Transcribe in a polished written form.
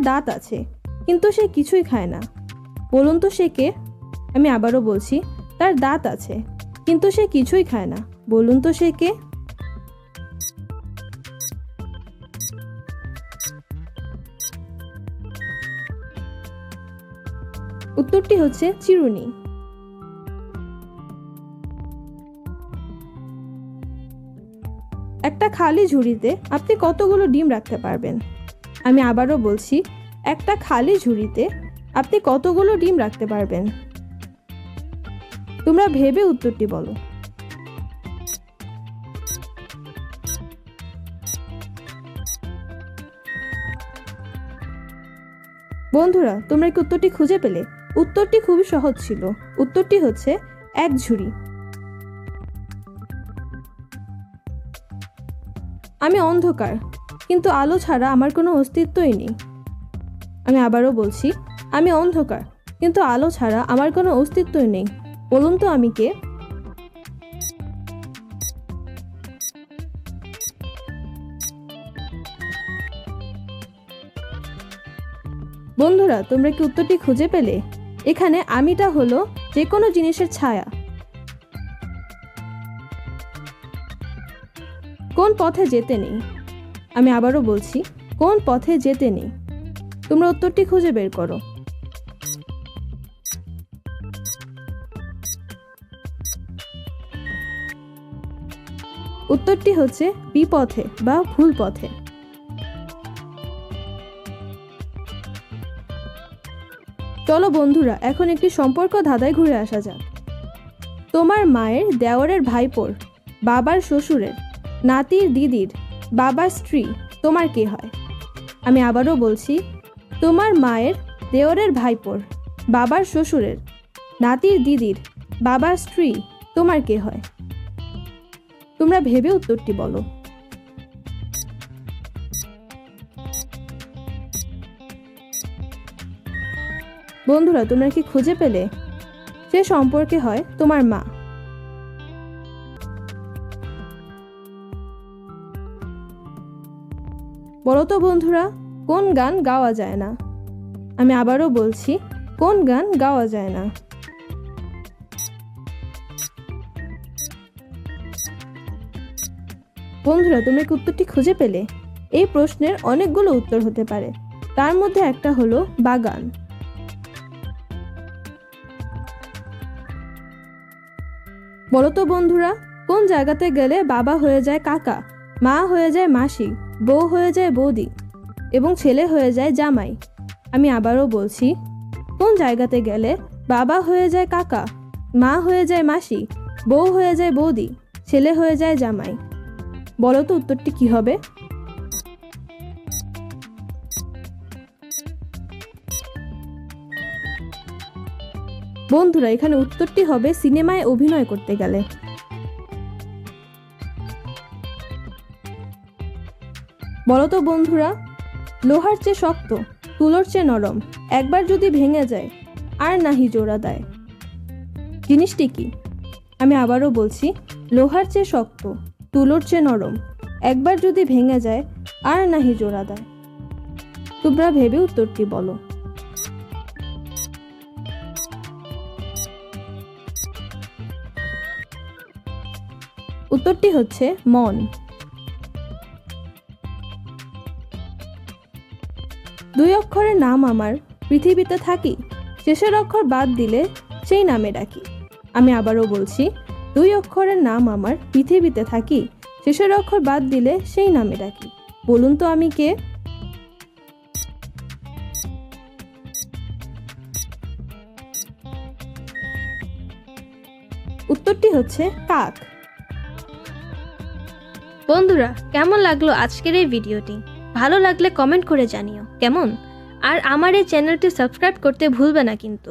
দাঁত আছে কিন্তু সে কিছুই খায় না, বলুন তো সে কে? আমি আবারও বলছি, তার দাঁত আছে কিন্তু সে কিছুই খায় না, বলুন তো সে কে? উত্তরটি হচ্ছে চিরুনি। একটা খালি ঝুড়িতে আপনি কতগুলো ডিম রাখতে পারবেন? আমি আবারও বলছি, একটা খালি ঝুড়িতে আপনি কতগুলো ডিম রাখতে পারবেন? তোমরা ভেবে উত্তরটি বলো। বন্ধুরা, তোমরা কি উত্তরটি খুঁজে পেলে? উত্তরটি খুবই সহজ ছিল। উত্তরটি হচ্ছে এক ঝুড়ি। আমি অন্ধকার কিন্তু আলো ছাড়া আমার কোনো অস্তিত্বই নেই। আমি আবারও বলছি, আমি অন্ধকার কিন্তু আলো ছাড়া আমার কোনো অস্তিত্বই নেই, বলুন তো আমি কে? বন্ধুরা, তোমরা কি উত্তরটি খুঁজে পেলে? এখানে আমিটা হলো যে কোনো জিনিসের ছায়া। কোন পথে যেতে নেই? আমি আবারও বলছি, কোন পথে যেতে নেই? তোমরা উত্তরটি খুঁজে বের করো। উত্তরটি হচ্ছে বিপথে বা ভুল পথে। চলো বন্ধুরা, এখন একটি সম্পর্ক ধাঁধায় ঘুরে আসা যাক। তোমার মায়ের দেওরের ভাইপোর, বাবার শ্বশুরের, নাতির দিদির, বাবার স্ত্রী তোমার কে হয়? আমি আবারও বলছি, তোমার মায়ের দেওরের ভাইপোর, বাবার শ্বশুরের, নাতির দিদির, বাবার স্ত্রী তোমার কে হয়? তোমরা ভেবে উত্তরটি বলো। বন্ধুরা, তোমরা কি খুঁজে পেলে? সে সম্পর্কে হয় তোমার মা। বলো তো বন্ধুরা, কোন গান গাওয়া যায় না? আমি আবারও বলছি, কোন গান গাওয়া যায় না? বন্ধুরা, তোমরা কি উত্তরটি খুঁজে পেলে? এই প্রশ্নের অনেকগুলো উত্তর হতে পারে, তার মধ্যে একটা হলো বাগান। বলো তো বন্ধুরা, কোন জায়গাতে গেলে বাবা হয়ে যায় কাকা, মা হয়ে যায় মাসি, বউ হয়ে যায় বৌদি এবং ছেলে হয়ে যায় জামাই? আমি আবারও বলছি, কোন জায়গাতে গেলে বাবা হয়ে যায় কাকা, মা হয়ে যায় মাসি, বউ হয়ে যায় বৌদি, ছেলে হয়ে যায় জামাই? বলো তো উত্তরটি কি হবে? বন্ধুরা, এখানে উত্তরটি হবে সিনেমায় অভিনয় করতে গেলে। বলো তো বন্ধুরা, লোহার চেয়ে শক্ত, তুলোর চেয়ে নরম, একবার যদি ভেঙে যায় আর নাহি জোড়া দেয়, জিনিসটি কি? আমি আবারও বলছি, লোহার চেয়ে শক্ত, তুলোর চেয়ে নরম, একবার যদি ভেঙে যায় আর নাহি জোড়া দেয়। তোমরা ভেবে উত্তরটি বলো। উত্তরটি হচ্ছে মন। দুই অক্ষরের নাম আমার, পৃথিবীতে থাকি, শেষের অক্ষর বাদ দিলে সেই নামে ডাকি। আমি আবারও বলছি, দুই অক্ষরের নাম আমার, পৃথিবীতে থাকি, শেষের অক্ষর বাদ দিলে সেই নামে ডাকি, বলুন তো আমি কে? উত্তরটি হচ্ছে কাক। বন্ধুরা, কেমন লাগলো আজকের এই ভিডিওটি? ভালো লাগলে কমেন্ট করে জানিও কেমন। আর আমার এই চ্যানেলটি সাবস্ক্রাইব করতে ভুলবে না কিন্তু।